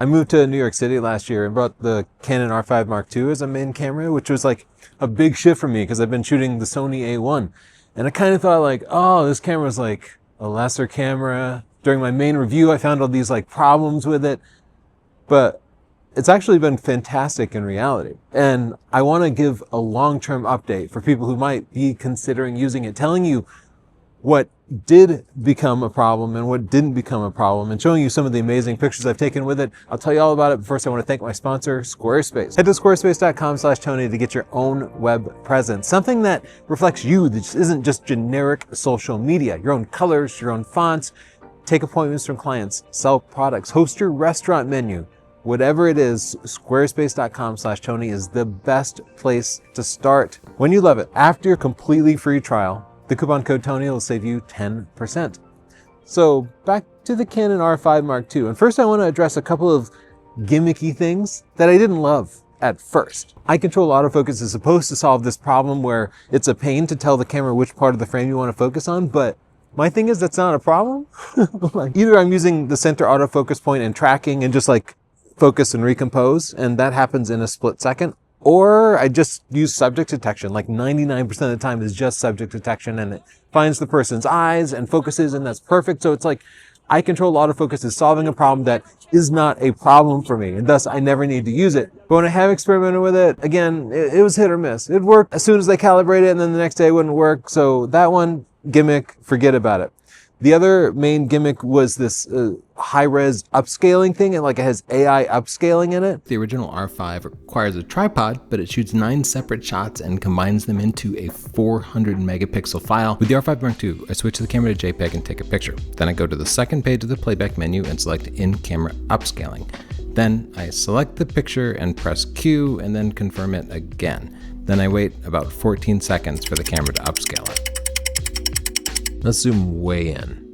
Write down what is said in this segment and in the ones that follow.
I moved to New York City last year and brought the Canon R5 Mark II as a main camera, which was like a big shift for me because I've been shooting the Sony A1. And I kind of thought like, oh, this camera is like a lesser camera. During my main review, I found all these like problems with it, but it's actually been fantastic in reality. And I want to give a long-term update for people who might be considering using it, telling you what did become a problem and what didn't become a problem, and showing you some of the amazing pictures I've taken with it. I'll tell you all about it, but first I want to thank my sponsor, Squarespace. Head to squarespace.com/Tony to get your own web presence. Something that reflects you, that isn't just generic social media. Your own colors, your own fonts, take appointments from clients, sell products, host your restaurant menu. Whatever it is, squarespace.com/Tony is the best place to start. When you love it, after your completely free trial, the coupon code Tony will save you 10%. So back to the Canon R5 Mark II. And first I want to address a couple of gimmicky things that I didn't love at first. Eye control autofocus is supposed to solve this problem where it's a pain to tell the camera which part of the frame you want to focus on, but my thing is that's not a problem. Like, either I'm using the center autofocus point and tracking and just like focus and recompose, and that happens in a split second, or I just use subject detection. Like 99% of the time is just subject detection, and it finds the person's eyes and focuses, and that's perfect. So it's like eye control autofocus is solving a problem that is not a problem for me, and thus I never need to use it. But when I have experimented with it, again, it was hit or miss. It worked as soon as they calibrated it, and then the next day it wouldn't work. So that one, gimmick, forget about it. The other main gimmick was this high-res upscaling thing, and like it has AI upscaling in it. The original R5 requires a tripod, but it shoots 9 separate shots and combines them into a 400 megapixel file. With the R5 Mark II, I switch the camera to JPEG and take a picture. Then I go to the second page of the playback menu and select in-camera upscaling. Then I select the picture and press Q and then confirm it again. Then I wait about 14 seconds for the camera to upscale it. Let's zoom way in.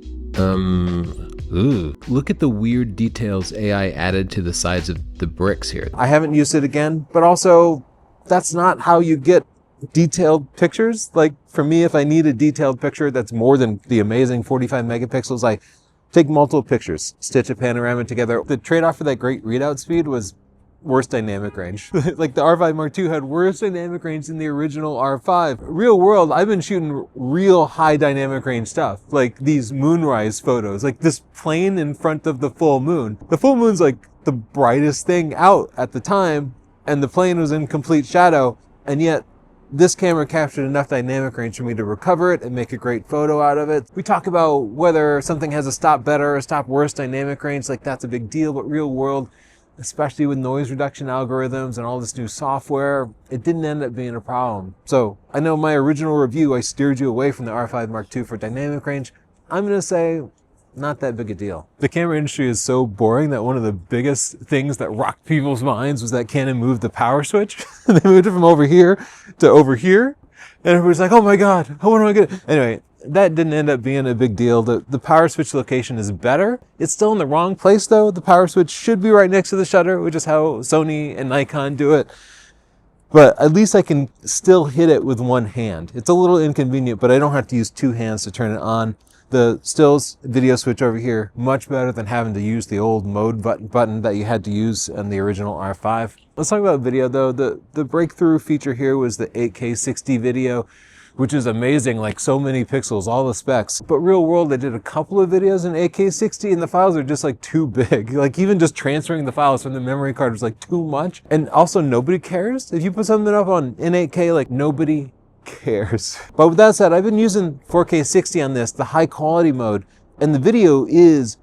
Look at the weird details AI added to the sides of the bricks here. I haven't used it again, but also that's not how you get detailed pictures. Like for me, if I need a detailed picture that's more than the amazing 45 megapixels, I take multiple pictures, stitch a panorama together. The trade-off for that great readout speed was worse dynamic range. Like the R5 Mark II had worse dynamic range than the original R5. Real world, I've been shooting real high dynamic range stuff, like these moonrise photos, like this plane in front of the full moon. The full moon's like the brightest thing out at the time, and the plane was in complete shadow, and yet this camera captured enough dynamic range for me to recover it and make a great photo out of it. We talk about whether something has a stop better or stop worse dynamic range, like that's a big deal, but real world, especially with noise reduction algorithms and all this new software, it didn't end up being a problem. So I know my original review, I steered you away from the R5 Mark II for dynamic range. I'm going to say not that big a deal. The camera industry is so boring that one of the biggest things that rocked people's minds was that Canon moved the power switch. They moved it from over here to over here. And everybody's like, oh my God, what am I going to... Anyway, that didn't end up being a big deal. The power switch location is better. It's still in the wrong place though. The power switch should be right next to the shutter, which is how Sony and Nikon do it. But at least I can still hit it with one hand. It's a little inconvenient, but I don't have to use two hands to turn it on. The stills video switch over here, much better than having to use the old mode button that you had to use on the original R5. Let's talk about video though. The breakthrough feature here was the 8K 60 video, which is amazing, like so many pixels, all the specs. But real world, I did a couple of videos in 8K 60 and the files are just like too big. Like even just transferring the files from the memory card was like too much. And also nobody cares. If you put something up in 8K, like nobody cares. But with that said, I've been using 4K 60 on this, the high quality mode, and the video is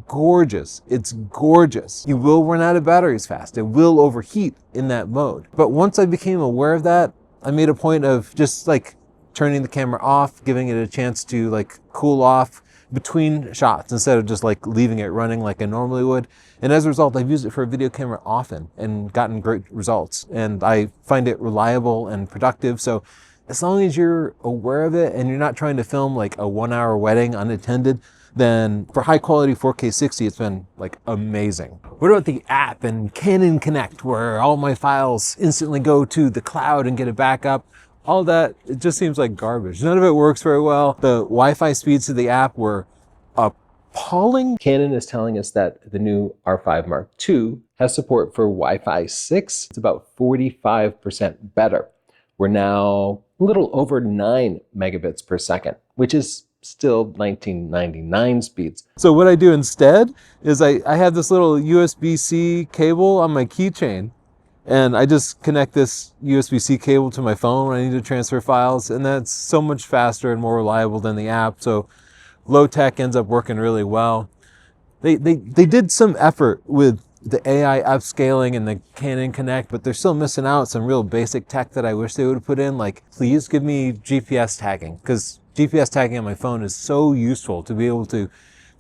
gorgeous. It's gorgeous. You will run out of batteries fast. It will overheat in that mode. But once I became aware of that, I made a point of just like turning the camera off, giving it a chance to like cool off between shots instead of just like leaving it running like I normally would. And as a result, I've used it for a video camera often and gotten great results. And I find it reliable and productive. So as long as you're aware of it and you're not trying to film like a 1-hour wedding unattended, then for high quality 4K 60, it's been like amazing. What about the app and Canon Connect, where all my files instantly go to the cloud and get a backup? All that, it just seems like garbage. None of it works very well. The Wi-Fi speeds to the app were a appalling. Canon is telling us that the new R5 Mark II has support for Wi-Fi 6. It's about 45% better. We're now a little over 9 megabits per second, which is still 1999 speeds. So what I do instead is I have this little USB-C cable on my keychain, and I just connect this USB-C cable to my phone when I need to transfer files, and that's so much faster and more reliable than the app. So low tech ends up working really well. They did some effort with the AI upscaling and the Canon Connect, but they're still missing out some real basic tech that I wish they would have put in. Like, please give me GPS tagging, because GPS tagging on my phone is so useful to be able to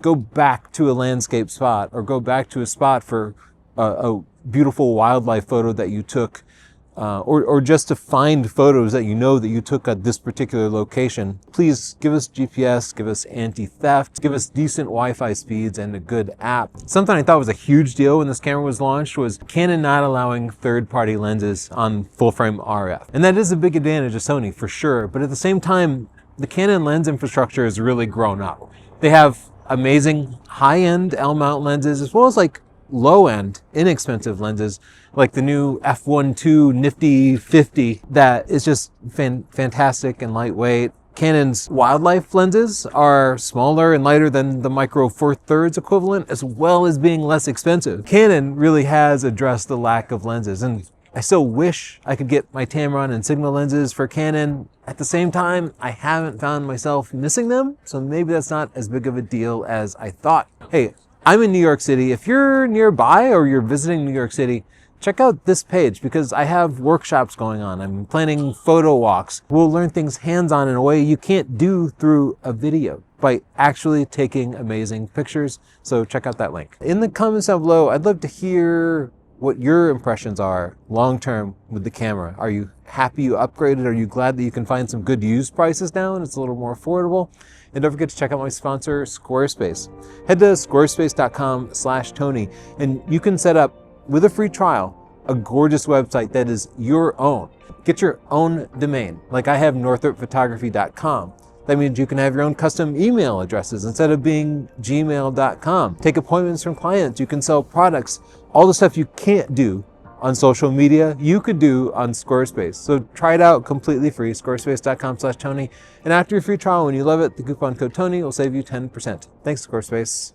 go back to a landscape spot or go back to a spot for a beautiful wildlife photo that you took, or just to find photos that you know that you took at this particular location. Please give us GPS, give us anti-theft, give us decent Wi-Fi speeds and a good app. Something I thought was a huge deal when this camera was launched was Canon not allowing third-party lenses on full-frame RF. And that is a big advantage of Sony for sure, but at the same time, the Canon lens infrastructure has really grown up. They have amazing high-end L-mount lenses as well as like low-end, inexpensive lenses like the new f1.2 Nifty 50 that is just fantastic and lightweight. Canon's wildlife lenses are smaller and lighter than the Micro Four Thirds equivalent, as well as being less expensive. Canon really has addressed the lack of lenses, and I still wish I could get my Tamron and Sigma lenses for Canon. At the same time, I haven't found myself missing them, so maybe that's not as big of a deal as I thought. Hey, I'm in New York City. If you're nearby or you're visiting New York City, check out this page because I have workshops going on. I'm planning photo walks. We'll learn things hands-on in a way you can't do through a video by actually taking amazing pictures. So check out that link. In the comments down below, I'd love to hear what your impressions are long-term with the camera. Are you happy you upgraded? Are you glad that you can find some good used prices now and it's a little more affordable? And don't forget to check out my sponsor, Squarespace. Head to squarespace.com/Tony and you can set up, with a free trial, a gorgeous website that is your own. Get your own domain, like I have northrupphotography.com. That means you can have your own custom email addresses instead of being gmail.com. Take appointments from clients. You can sell products. All the stuff you can't do on social media, you could do on Squarespace. So try it out completely free, squarespace.com/Tony. And after your free trial, when you love it, the coupon code Tony will save you 10%. Thanks, Squarespace.